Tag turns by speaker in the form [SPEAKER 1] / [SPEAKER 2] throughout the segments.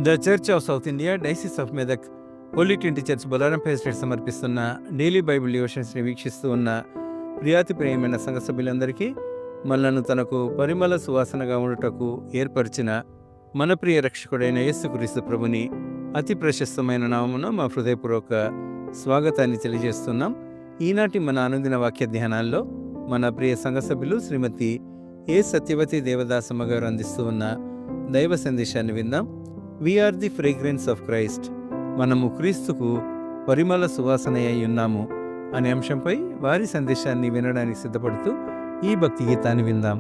[SPEAKER 1] The church of south India diocese of Medak holy trinity church బొలారంపై state సమర్పిస్తున్న daily Bible డివోషన్స్ని వీక్షిస్తూ ఉన్న ప్రియాతి ప్రియమైన సంఘ సభ్యులందరికీ మనలను తనకు పరిమళ సువాసనగా ఉండుటకు ఏర్పరిచిన మన ప్రియ రక్షకుడైన యేసుక్రీస్తు ప్రభుని అతి ప్రశస్తమైన నామమున మా హృదయపూర్వక స్వాగతాన్ని తెలియజేస్తున్నాం. ఈనాటి మన అనుదిన వాక్య ధ్యానాల్లో మన ప్రియ సంఘ సభ్యులు శ్రీమతి ఏ సత్యవతి దేవదాసమ్మ గారు అందిస్తూ ఉన్న దైవ సందేశాన్ని విందాం. We are the fragrance of Christ, మనము క్రీస్తుకు పరిమళ సువాసన అయి ఉన్నాము అనే అంశంపై వారి సందేశాన్ని వినడానికి సిద్ధపడుతూ ఈ భక్తి గీతాన్ని విందాం.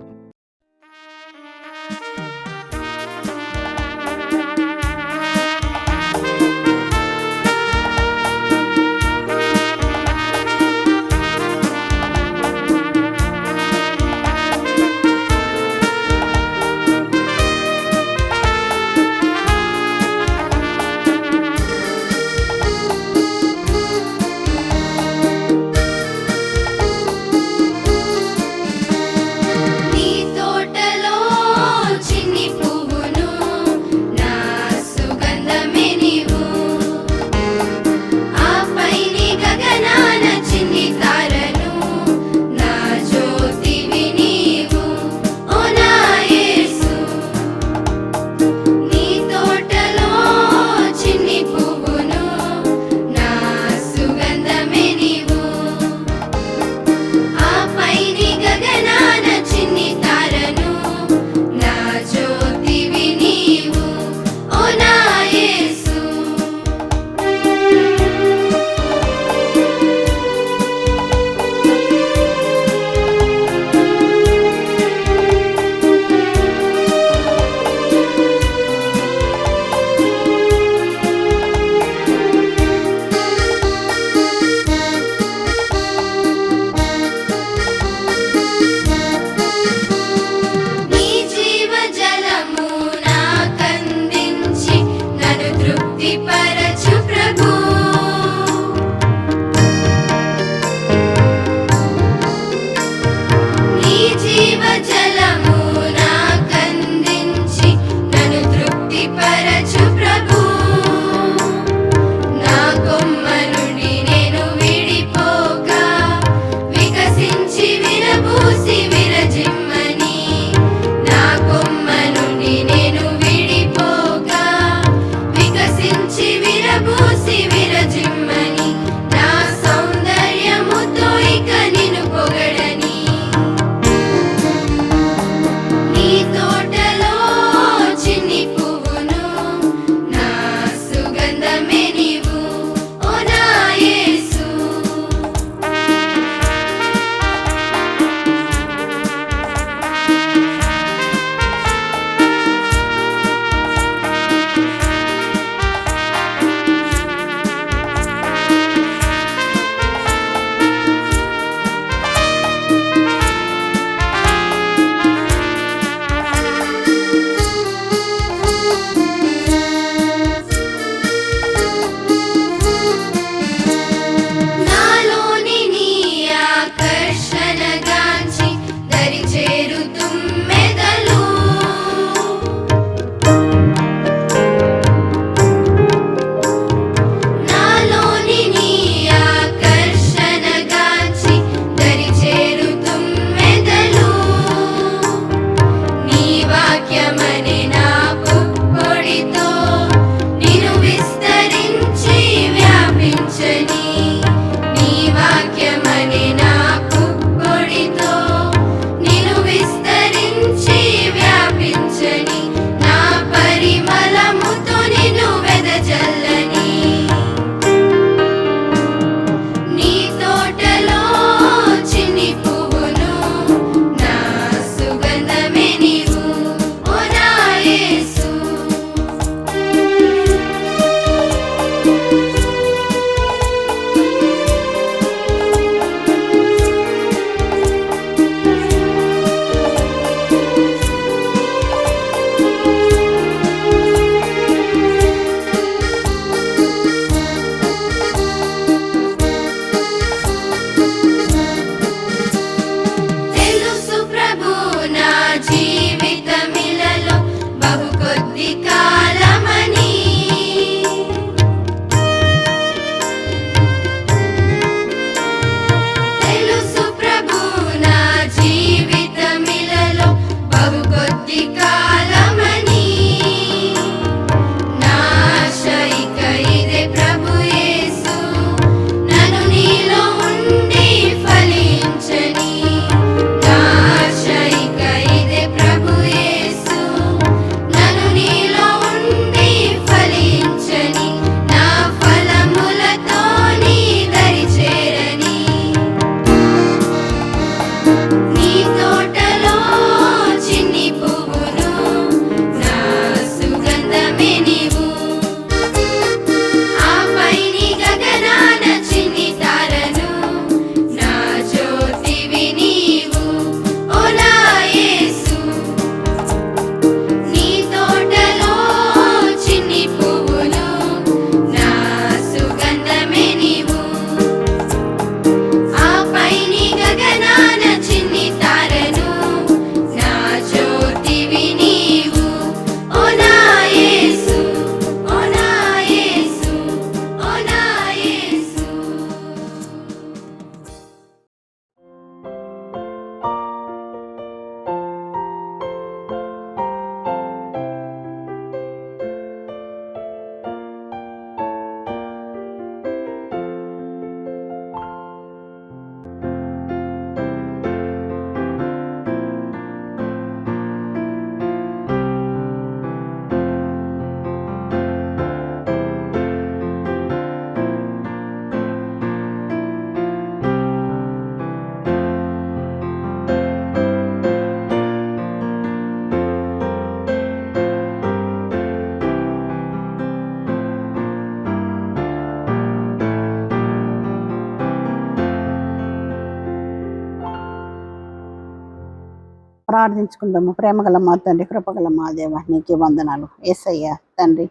[SPEAKER 2] ప్రార్థించుకుందాము. ప్రేమగల మా తండ్రి, కృపగల మా దేవ, నీకే వందనాలు యేసయ్య తండ్రి.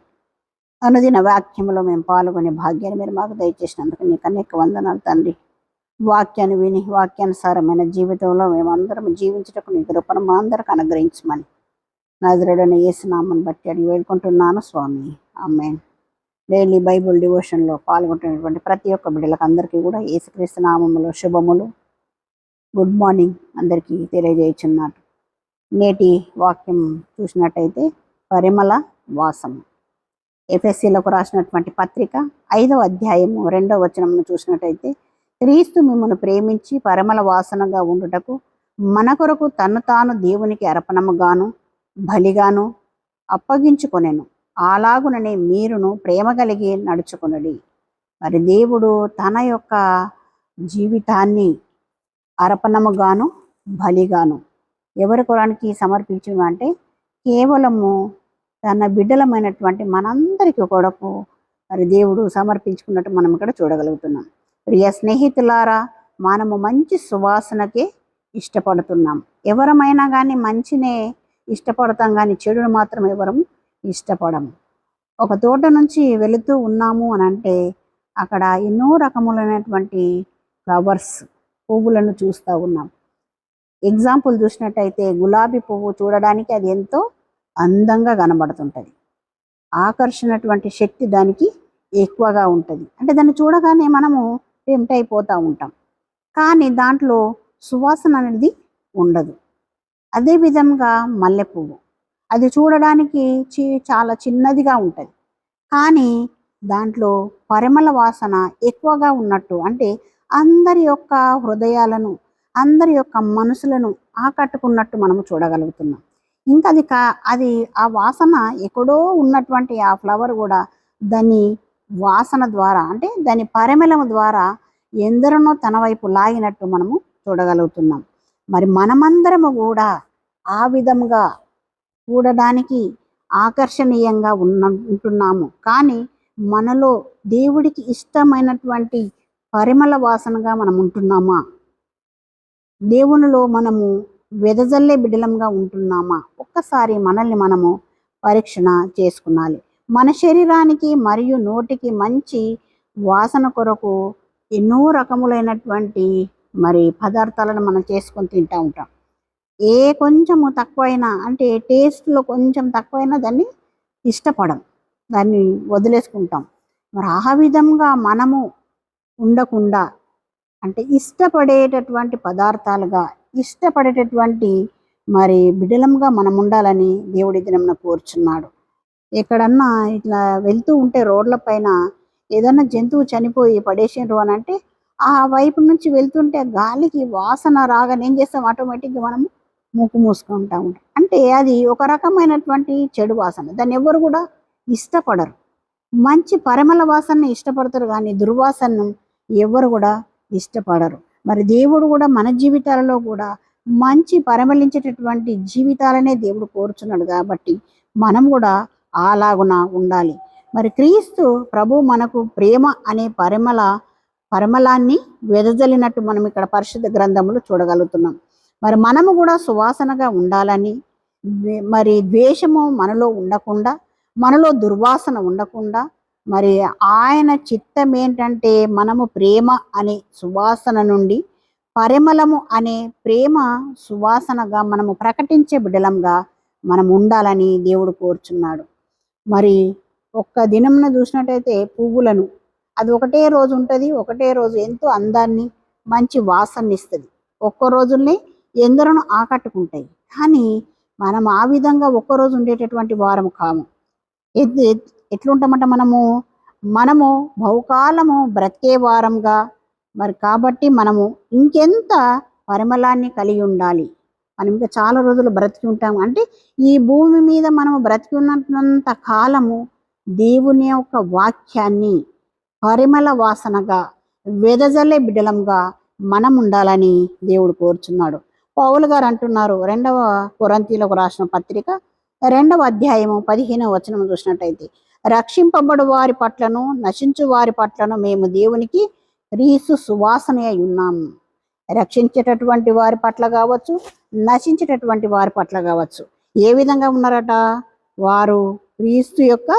[SPEAKER 2] అనుదిన వాక్యంలో మేము పాల్గొనే భాగ్యాన్ని మీరు మాకు దయచేసినందుకు నీకు అనేక వందనాలు తండ్రి. వాక్యాన్ని విని వాక్యానుసారమైన జీవితంలో మేమందరం జీవించటకు నీ కృపను మా అందరికి అనుగ్రహించమని నజరేయుడైన యేసునామమును బట్టి అడిగి వేడుకుంటున్నాను స్వామి. ఆమేన్. డైలీ బైబుల్ డివోషన్లో పాల్గొంటున్నటువంటి ప్రతి ఒక్క బిడ్డలకు అందరికీ కూడా యేసుక్రీస్తు నామములో శుభములు. గుడ్ మార్నింగ్ అందరికీ తెలియజేయుచున్నాను. నేటి వాక్యం చూసినట్టయితే పరిమళ వాసము. ఎఫెసీలకు రాసినటువంటి పత్రిక 5వ అధ్యాయము 2వ వచనమును చూసినట్టయితే, క్రీస్తు మిమ్మల్ని ప్రేమించి పరిమళ వాసనగా ఉండుటకు మన కొరకు తన్ను తాను దేవునికి అర్పణముగాను బలిగాను అప్పగించుకొనెను. అలాగుననే మీరును ప్రేమ కలిగి నడుచుకొనుడి. మరి దేవుడు తన యొక్క జీవితాన్ని అర్పణముగాను బలిగాను ఎవరి కొరానికి సమర్పించడం అంటే కేవలము తన బిడ్డలమైనటువంటి మనందరికీ కొరకు మరి దేవుడు సమర్పించుకున్నట్టు మనం ఇక్కడ చూడగలుగుతున్నాం. ప్రియ స్నేహితులారా, మనము మంచి సువాసనకే ఇష్టపడుతున్నాం. ఎవరమైనా కానీ మంచినే ఇష్టపడతాం, కానీ చెడును మాత్రం ఎవరము ఇష్టపడము. ఒక తోట నుంచి వెళుతూ ఉన్నాము అని అంటే అక్కడ ఎన్నో రకములైనటువంటి ఫ్లవర్స్, పువ్వులను చూస్తూ ఉన్నాం. ఎగ్జాంపుల్ చూసినట్టయితే గులాబీ పువ్వు చూడడానికి అది ఎంతో అందంగా కనబడుతుంటుంది. ఆకర్షణటువంటి శక్తి దానికి ఎక్కువగా ఉంటుంది. అంటే దాన్ని చూడగానే మనము టెంప్ట్ అయిపోతూ ఉంటాం, కానీ దాంట్లో సువాసన అనేది ఉండదు. అదేవిధంగా మల్లె పువ్వు, అది చూడడానికి చాలా చిన్నదిగా ఉంటుంది, కానీ దాంట్లో పరిమళ వాసన ఎక్కువగా ఉన్నట్టు, అంటే అందరి యొక్క హృదయాలను, అందరి యొక్క మనసులను ఆకట్టుకున్నట్టు మనము చూడగలుగుతున్నాం. ఇంకా అది ఆ వాసన ఎక్కడో ఉన్నటువంటి ఆ ఫ్లవర్ కూడా దాని వాసన ద్వారా, అంటే దాని పరిమళం ద్వారా ఎందరినో తన వైపు లాగినట్టు మనము చూడగలుగుతున్నాం. మరి మనమందరము కూడా ఆ విధంగా చూడడానికి ఆకర్షణీయంగా ఉంటున్నాము, కానీ మనలో దేవుడికి ఇష్టమైనటువంటి పరిమళ వాసనగా మనం ఉంటున్నామా? దేవునిలో మనము వెదజల్లే బిడ్డలంగా ఉంటున్నామా? ఒక్కసారి మనల్ని మనము పరీక్షణ చేసుకునాలి. మన శరీరానికి మరియు నోటికి మంచి వాసన కొరకు ఎన్నో రకములైనటువంటి మరి పదార్థాలను మనం చేసుకొని తింటూ ఉంటాం. ఏ కొంచెము తక్కువైనా, అంటే టేస్ట్లో కొంచెం తక్కువైనా దాన్ని ఇష్టపడం, దాన్ని వదిలేసుకుంటాం. మరి ఆ విధంగా మనము ఉండకుండా, అంటే ఇష్టపడేటటువంటి పదార్థాలుగా, ఇష్టపడేటటువంటి మరి బిడలంగా మనం ఉండాలని దేవుడి దినమున కోరుచున్నాడు. ఎక్కడన్నా ఇట్లా వెళ్తూ ఉంటే రోడ్ల పైన ఏదన్నా జంతువు చనిపోయి పడేసిండ్రు అని అంటే ఆ వైపు నుంచి వెళ్తుంటే గాలికి వాసన రాగానే ఏం చేస్తాం, ఆటోమేటిక్గా మనము మూకు మూసుకుంటూ ఉంటాం. అంటే అది ఒక రకమైనటువంటి చెడు వాసన, దాన్ని ఎవరు కూడా ఇష్టపడరు. మంచి పరిమళ వాసనని ఇష్టపడతారు, కానీ దుర్వాసనను ఎవరు కూడా ఇష్టపడరు. మరి దేవుడు కూడా మన జీవితాలలో కూడా మంచి పరిమళించేటటువంటి జీవితాలనే దేవుడు కోరుచున్నాడు. కాబట్టి మనం కూడా అలాగున ఉండాలి. మరి క్రీస్తు ప్రభు మనకు ప్రేమ అనే పరిమళాన్ని వెదజల్లినట్టు మనం ఇక్కడ పరిశుద్ధ గ్రంథములు చూడగలుగుతున్నాం. మరి మనము కూడా సువాసనగా ఉండాలని, మరి ద్వేషము మనలో ఉండకుండా, మనలో దుర్వాసన ఉండకుండా, మరి ఆయన చిత్తం ఏంటంటే మనము ప్రేమ అనే సువాసన నుండి పరిమళము అనే ప్రేమ సువాసనగా మనము ప్రకటించే బిడ్డలంగా మనం ఉండాలని దేవుడు కోరుచున్నాడు. మరి ఒక్క దినంన చూసినట్టయితే పువ్వులను, అది ఒకటే రోజు ఉంటుంది, ఒకటే రోజు ఎంతో అందాన్ని మంచి వాసన ఇస్తుంది, ఒక్క రోజుల్ని ఎందరను ఆకట్టుకుంటాయి. కానీ మనం ఆ విధంగా ఒక్కరోజు ఉండేటటువంటి వారము కాము. ఎట్లుంటామంటే మనము బహుకాలము బ్రతికే వారంగా, మరి కాబట్టి మనము ఇంకెంత పరిమళాన్ని కలిగి ఉండాలి. మనం ఇంకా చాలా రోజులు బ్రతికి ఉంటాము, అంటే ఈ భూమి మీద మనము బ్రతికి ఉన్నంత కాలము దేవుని యొక్క వాక్యాన్ని పరిమళ వాసనగా వెదజల్లే బిడ్డలంగా మనం ఉండాలని దేవుడు కోరుచున్నాడు. పౌలు గారు అంటున్నారు, 2వ కొరింథీయులకు రాసిన పత్రిక 2వ అధ్యాయము 15వ వచనం చూసినట్టయితే, రక్షింపబడు వారి పట్లను నశించు వారి పట్లను మేము దేవునికి క్రీస్తు సువాసన అయి ఉన్నాము. రక్షించేటటువంటి వారి పట్ల కావచ్చు, నశించేటటువంటి వారి పట్ల కావచ్చు. ఏ విధంగా ఉన్నారట? వారు క్రీస్తు యొక్క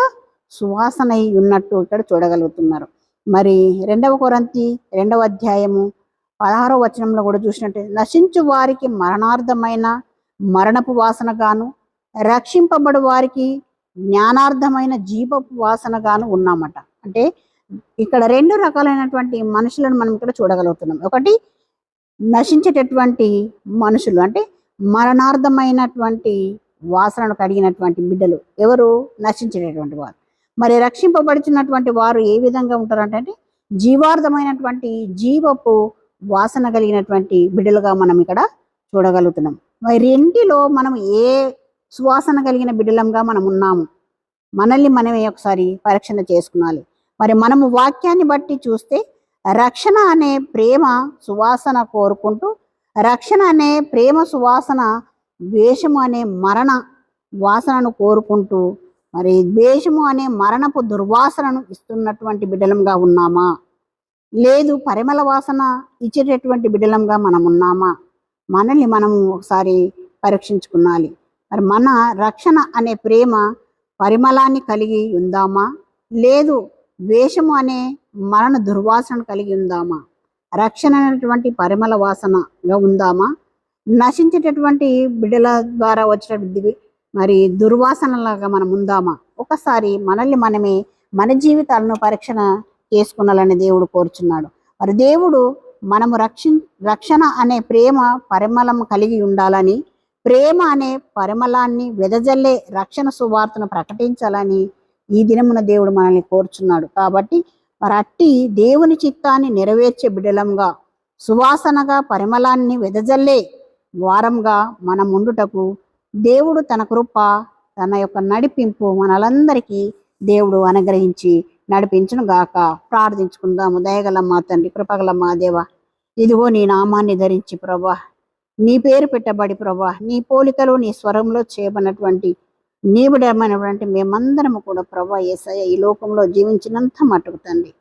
[SPEAKER 2] సువాసన ఉన్నట్టు ఇక్కడ చూడగలుగుతున్నారు. మరి 2 కొరింథీ 2వ అధ్యాయము 16వ వచనంలో కూడా చూసినట్టే, నశించు వారికి మరణార్థమైన మరణపు వాసనగాను, రక్షింపబడు వారికి జ్ఞానార్థమైన జీవపు వాసనగాను ఉన్నామట. అంటే ఇక్కడ 2 రకాలైనటువంటి మనుషులను మనం ఇక్కడ చూడగలుగుతున్నాం. ఒకటి నశించేటటువంటి మనుషులు, అంటే మరణార్థమైనటువంటి వాసనను కలిగినటువంటి బిడ్డలు. ఎవరు? నశించేటటువంటి వారు. మరి రక్షింపబడుచున్నటువంటి వారు ఏ విధంగా ఉంటారంటే జీవార్థమైనటువంటి జీవపు వాసన కలిగినటువంటి బిడ్డలుగా మనం ఇక్కడ చూడగలుగుతున్నాం. మరి రెండిలో మనం ఏ సువాసన కలిగిన బిడ్డలంగా మనం ఉన్నాము? మనల్ని మనమే ఒకసారి పరీక్షణ చేసుకునాలి. మరి మనము వాక్యాన్ని బట్టి చూస్తే రక్షణ అనే ప్రేమ సువాసన కోరుకుంటూ, రక్షణ అనే ప్రేమ సువాసన ద్వేషము అనే మరణ వాసనను కోరుకుంటూ, మరి ద్వేషము అనే మరణపు దుర్వాసనను ఇస్తున్నటువంటి బిడ్డలంగా ఉన్నామా? లేదు పరిమళ వాసన ఇచ్చేటటువంటి బిడ్డలంగా మనం ఉన్నామా? మనల్ని మనము ఒకసారి పరీక్షించుకునాలి. మరి మన రక్షణ అనే ప్రేమ పరిమళాన్ని కలిగి ఉందామా? లేదు ద్వేషము అనే మరణ దుర్వాసనను కలిగి ఉందామా? రక్షణ అనేటువంటి పరిమళ వాసనగా ఉందామా? నశించేటటువంటి బిడ్డల ద్వారా వచ్చేటటువంటి మరి దుర్వాసనలాగా మనం ఉందామా? ఒకసారి మనల్ని మనమే మన జీవితాలను పరీక్షణ చేసుకునాలని దేవుడు కోరుచున్నాడు. మరి దేవుడు మనము రక్షణ అనే ప్రేమ పరిమళం కలిగి ఉండాలని, ప్రేమ అనే పరిమళాన్ని వెదజల్లే రక్షణ సువార్తను ప్రకటించాలని ఈ దినమున దేవుడు మనల్ని కోరుచున్నాడు. కాబట్టి మరి అట్టి దేవుని చిత్తాన్ని నెరవేర్చే బిడ్డలంగా, సువాసనగా పరిమళాన్ని వెదజల్లే వారంగా మనం ఉండుటకు దేవుడు తన కృప, తన యొక్క నడిపింపు మనలందరికీ దేవుడు అనుగ్రహించి నడిపించును గాక. ప్రార్థించుకుందాము. దయగల మా తండ్రి, కృపగల మా దేవ, ఇదిగో నీ నామాన్ని ధరించి ప్రభా, నీ పేరు పెట్టబడి ప్రభా, నీ పోలికలో నీ స్వరంలో చేయబడినటువంటి నీ బిడ్డమైనటువంటి మేమందరము కూడా ప్రభా యేసయ్య ఈ లోకంలో జీవించినంత మట్టుకు తండ్రి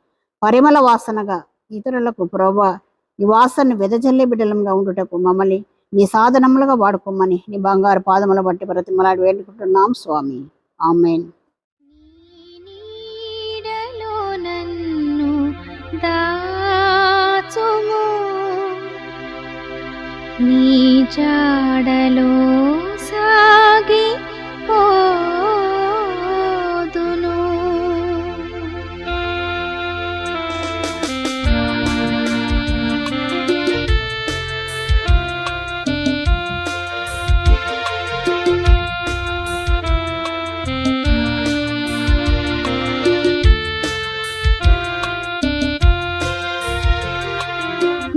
[SPEAKER 2] పరిమళ వాసనగా ఇతరులకు ప్రభా ఈ వాసనను వెదజల్లే బిడ్డలంగా ఉండుటకు మమ్మల్ని నీ సాధనములుగా వాడుకోమని నీ బంగారు పాదముల బట్టి బ్రతిమలాడి వేడుకుంటున్నాం స్వామి. ఆమేన్.
[SPEAKER 3] నీ జాడలో సాగి పోదును.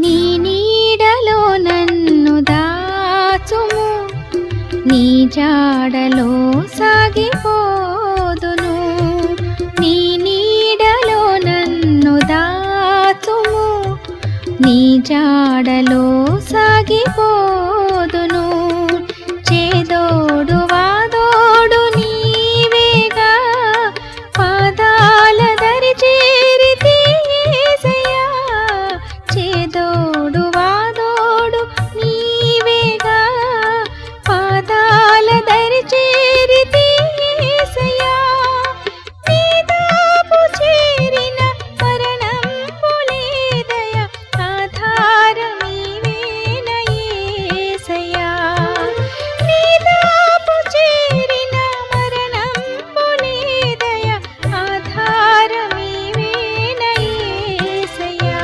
[SPEAKER 3] నీ నీడలో నన్ను దాచుము, నీ జాడలో సాగిపోదును. నీ నీడలో నన్ను దాచుము, నీ జాడలో సాగిపోదును. చేదోడు వాదోడు నీవేగా, పాదాల దరి చేరితి యేసయ్యా. చేదోడు వాదోడు నీవేగా, పాదాల దరి చేరితి యేసయ్యా. నీ దాపు చేరిన మరణంపు లేదయ్యా, ఆధారం నీవేన యేసయ్యా. నీ దాపు చేరిన మరణంపు లేదయ్యా, ఆధారం నీవేన యేసయ్యా.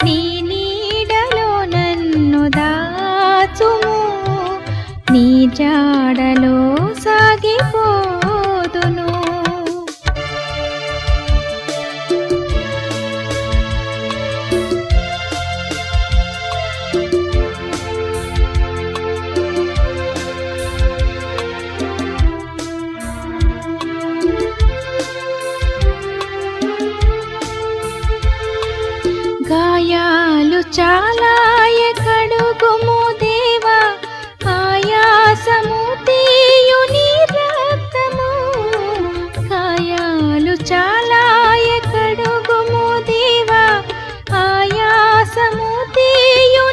[SPEAKER 3] నీ నీడలో నన్ను దాచుము, నీ జాడలో సాగిపోదును. గాయాలు చాలాయ కడుగుము దేవా, ఆయాసము తీయు నీ రక్తము. గాయాలు చాలాయ కడుగుము దేవా, ఆయాసము తీయు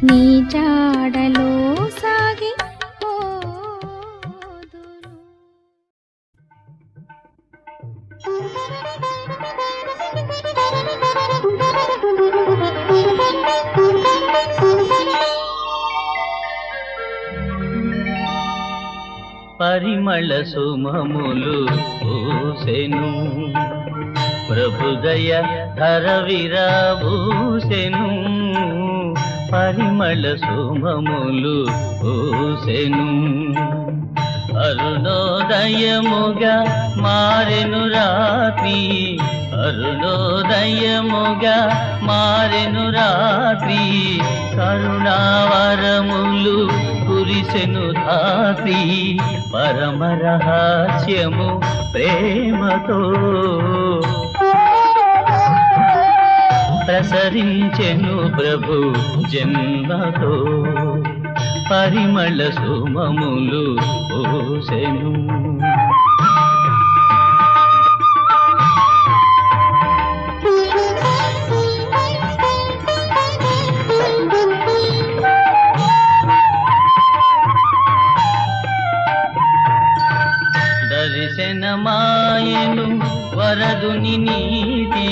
[SPEAKER 3] నీ జాడలో సాగి పోదును.
[SPEAKER 4] పరిమళ సుమములు పూసెను, ప్రభుదయ ధరవిరబూసెను. పరిమళ సుమములు పూసెను, అరుణోదయముగా మారెను రాత్రి, అరుణోదయముగా మారెను రాత్రి. కరుణావరములు కురిసెను ధాత్రి, పరమ రహస్యము ప్రేమతో ప్రసరించెను ప్రభు జన్మతో. పరిమళ సుమములు పూసెను. దర్శనమాయను వరదుని నీతి,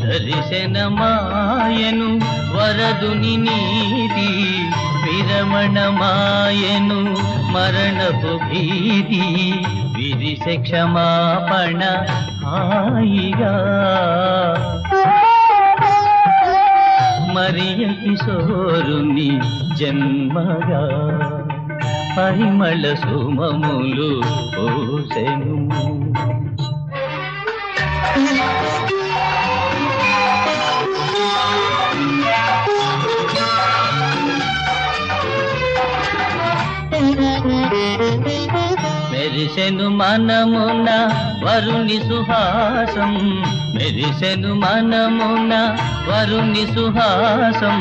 [SPEAKER 4] దర్శనమాయను వరదుని నీతి. విరమణమాయను మరణపు భీతి, విరిసె క్షమాపణ హాయిగా. మరియ కిశోరుని జన్మగా పరిమళ సుమములు పూసెను. మెరిసెను మనమున వరుని సుహాసం, మెరిసెను మనమున వరుని సుహాసం.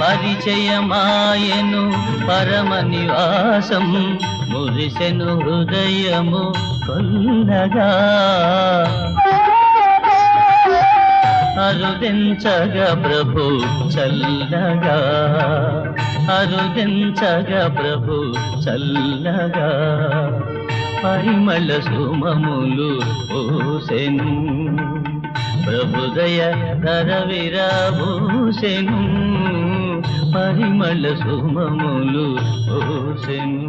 [SPEAKER 4] పరిచయమాయను పరమ నివాసం, మురిసెను హృదయము కొల్లగా. అరుదించగా ప్రభు చల్లగా, అరుదించగా ప్రభు చల్లగా. పరిమళ సుమములు పూసెను, ప్రభుదయ ధరవిరబూసెను. పరిమళ సుమములు పూసెను.